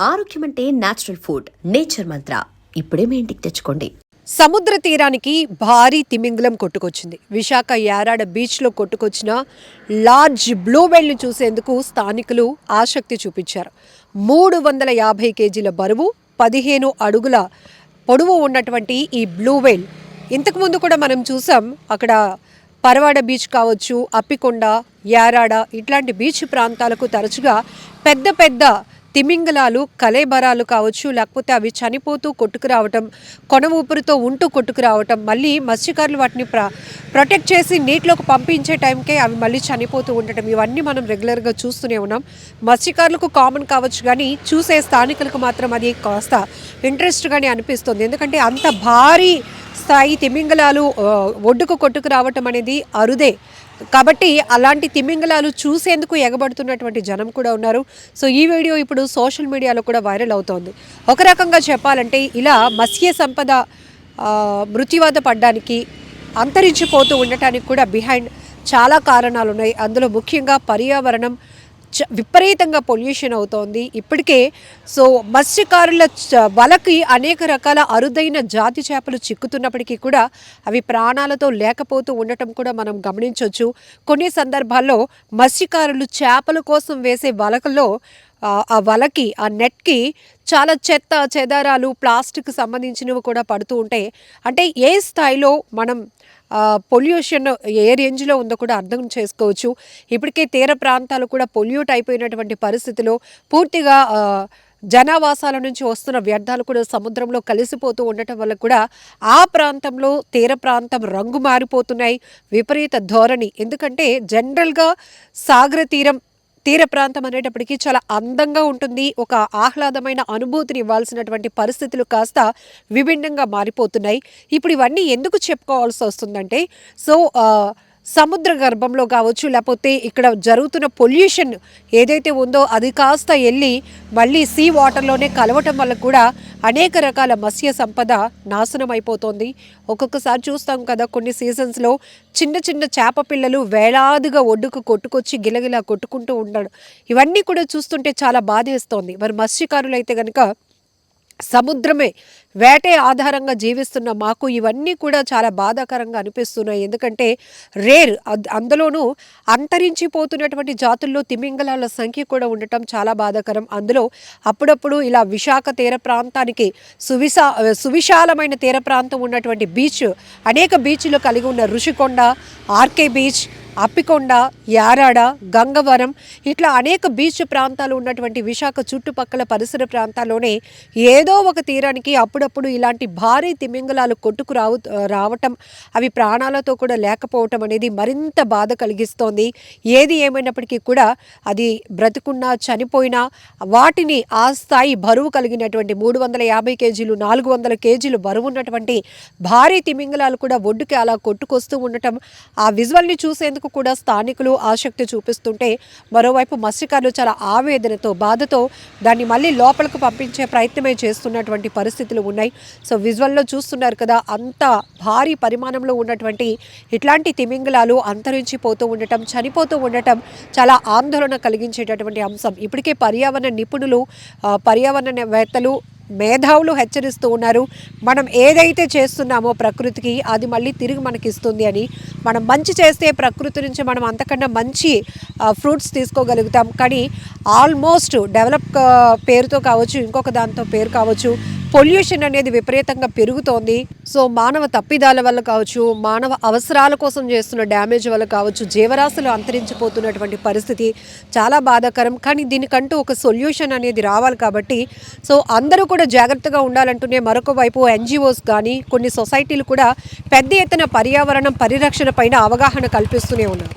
ఆరోగ్యం అంటే natural food. Nature మంత్ర ఇప్పుడే మీ ఇంటికి తెచ్చుకోండి. సముద్ర తీరానికి భారీ తిమింగలం కొట్టుకొచ్చింది. విశాఖ యారాడ బీచ్లో కొట్టుకొచ్చిన లార్జ్ బ్లూ వేల్ని చూసేందుకు స్థానికులు ఆసక్తి చూపించారు. 350 కేజీల బరువు, 15 అడుగుల పొడవు ఉన్నటువంటి ఈ బ్లూ వేల్ ఇంతకుముందు కూడా మనం చూసాం. అక్కడ పరవాడ బీచ్ కావచ్చు, అప్పికొండ, యారాడ ఇట్లాంటి బీచ్ ప్రాంతాలకు తరచుగా పెద్ద పెద్ద తిమింగలాలు, కలేబరాలు కావచ్చు, లేకపోతే అవి చనిపోతూ కొట్టుకురావటం, కొన ఊపిరితో ఉంటూ కొట్టుకురావటం, మళ్ళీ మత్స్యకారులు వాటిని ప్రొటెక్ట్ చేసి నీటిలోకి పంపించే టైంకే అవి మళ్ళీ చనిపోతూ ఉండటం, ఇవన్నీ మనం రెగ్యులర్గా చూస్తూనే ఉన్నాం. మత్స్యకారులకు కామన్ కావచ్చు, కానీ చూసే స్థానికులకు మాత్రం అది కాస్త ఇంట్రెస్ట్గానే అనిపిస్తుంది. ఎందుకంటే అంత భారీ స్థాయి తిమింగలాలు ఒడ్డుకు కొట్టుకు రావటం అనేది అరుదే. కాబట్టి అలాంటి తిమింగలాలు చూసేందుకు ఎగబడుతున్నటువంటి జనం కూడా ఉన్నారు. సో ఈ వీడియో ఇప్పుడు సోషల్ మీడియాలో కూడా వైరల్ అవుతోంది. ఒక రకంగా చెప్పాలంటే ఇలా మత్స్య సంపద మృత్యువాత పడ్డానికి, అంతరించిపోతూ ఉండటానికి కూడా బిహైండ్ చాలా కారణాలు ఉన్నాయి. అందులో ముఖ్యంగా పర్యావరణం విపరీతంగా పొల్యూషన్ అవుతోంది ఇప్పటికే. సో మత్స్యకారుల వలకి అనేక రకాల అరుదైన జాతి చేపలు చిక్కుతున్నప్పటికీ కూడా అవి ప్రాణాలతో లేకపోతూ ఉండటం కూడా మనం గమనించవచ్చు. కొన్ని సందర్భాల్లో మత్స్యకారులు చేపల కోసం వేసే వలకల్లో ఆ వలకి, ఆ నెట్కి చాలా చెత్త చెదారాలు, ప్లాస్టిక్ సంబంధించినవి కూడా పడుతూ ఉంటాయి. అంటే ఏ స్థాయిలో మనం పొల్యూషన్ ఏ రేంజ్లో ఉందో కూడా అర్థం చేసుకోవచ్చు. ఇప్పటికే తీర ప్రాంతాలు కూడా పొల్యూట్ అయిపోయినటువంటి పరిస్థితిలో పూర్తిగా జనావాసాల నుంచి వస్తున్న వ్యర్థాలు కూడా సముద్రంలో కలిసిపోతూ ఉండటం వల్ల కూడా ఆ ప్రాంతంలో తీర ప్రాంతం రంగు మారిపోతున్నాయి. విపరీత ధోరణి. ఎందుకంటే జనరల్గా సాగర తీర ప్రాంతం అనేటప్పటికీ చాలా అందంగా ఉంటుంది. ఒక ఆహ్లాదమైన అనుభూతిని ఇవ్వాల్సినటువంటి పరిస్థితులు కాస్త విభిన్నంగా మారిపోతున్నాయి. ఇప్పుడు ఇవన్నీ ఎందుకు చెప్పుకోవాల్సి వస్తుందంటే, సో సముద్ర గర్భంలో కావచ్చు, లేకపోతే ఇక్కడ జరుగుతున్న పొల్యూషన్ ఏదైతే ఉందో అది కాస్త వెళ్ళి మళ్ళీ సీ వాటర్లోనే కలవటం వల్ల కూడా అనేక రకాల మత్స్య సంపద నాశనం అయిపోతుంది. ఒక్కొక్కసారి చూస్తాం కదా, కొన్ని సీజన్స్లో చిన్న చిన్న చేప పిల్లలు వేలాదిగా ఒడ్డుకు కొట్టుకొచ్చి గిలగిలా కొట్టుకుంటూ ఉండడం, ఇవన్నీ కూడా చూస్తుంటే చాలా బాధేస్తోంది. మరి మత్స్యకారులు అయితే కనుక సముద్రమే వేటే ఆధారంగా జీవిస్తున్న మాకు ఇవన్నీ కూడా చాలా బాధాకరంగా అనిపిస్తున్నాయి. ఎందుకంటే రేర్, అందులోనూ అంతరించిపోతున్నటువంటి జాతుల్లో తిమింగలాల సంఖ్య కూడా ఉండటం చాలా బాధాకరం. అందులో అప్పుడప్పుడు ఇలా విశాఖ తీర ప్రాంతానికి సువిశాలమైన తీర ప్రాంతం ఉన్నటువంటి బీచ్, అనేక బీచ్లు కలిగి ఉన్న ఋషికొండ, ఆర్కే బీచ్, అప్పికొండ, యారాడ, గంగవరం ఇట్లా అనేక బీచ్ ప్రాంతాలు ఉన్నటువంటి విశాఖ చుట్టుపక్కల పరిసర ప్రాంతాల్లోనే ఏదో ఒక తీరానికి అప్పుడప్పుడు ఇలాంటి భారీ తిమింగలాలు కొట్టుకు రావటం, అవి ప్రాణాలతో కూడా లేకపోవటం అనేది మరింత బాధ కలిగిస్తోంది. ఏది ఏమైనప్పటికీ కూడా అది బ్రతుకున్నా చనిపోయినా వాటిని ఆ స్థాయి బరువు కలిగినటువంటి 350 కేజీలు 400 కేజీలు బరువు ఉన్నటువంటి భారీ తిమింగలాలు కూడా ఒడ్డుకి అలా కొట్టుకొస్తూ ఉండటం, ఆ విజువల్ని చూసేందుకు కూడా స్థానికులు ఆసక్తి చూపిస్తుంటే, మరోవైపు మత్స్యకారులు చాలా ఆవేదనతో, బాధతో దాన్ని మళ్ళీ లోపలికి పంపించే ప్రయత్నమే చేస్తున్నటువంటి పరిస్థితులు ఉన్నాయి. సో విజువల్లో చూస్తున్నారు కదా, అంత భారీ పరిమాణంలో ఉన్నటువంటి ఇట్లాంటి తిమింగలాలు అంతరించిపోతూ ఉండటం, చనిపోతూ ఉండటం చాలా ఆందోళన కలిగించేటటువంటి అంశం. ఇప్పటికే పర్యావరణ నిపుణులు, పర్యావరణవేత్తలు, మేధావులు హెచ్చరిస్తూ ఉన్నారు. మనం ఏదైతే చేస్తున్నామో ప్రకృతికి అది మళ్ళీ తిరిగి మనకి ఇస్తుంది అని. మనం మంచి చేస్తే ప్రకృతి నుంచి మనం అంతకన్నా మంచి ఫ్రూట్స్ తీసుకోగలుగుతాం. కానీ ఆల్మోస్ట్ డెవలప్ పేరుతో కావచ్చు, ఇంకొక దాంతో పేరు కావచ్చు, పొల్యూషన్ అనేది విపరీతంగా పెరుగుతోంది. సో మానవ తప్పిదాల వల్ల కావచ్చు, మానవ అవసరాల కోసం చేస్తున్న డ్యామేజ్ వల్ల కావచ్చు, జీవరాశులు అంతరించిపోతున్నటువంటి పరిస్థితి చాలా బాధాకరం. కానీ దీనికంటూ ఒక సొల్యూషన్ అనేది రావాలి. కాబట్టి సో అందరూ కూడా జాగ్రత్తగా ఉండాలంటూనే మరొక వైపు ఎన్జిఓస్ కానీ కొన్ని సొసైటీలు కూడా పెద్ద ఎత్తున పర్యావరణం పరిరక్షణ పైన అవగాహన కల్పిస్తూనే ఉన్నారు.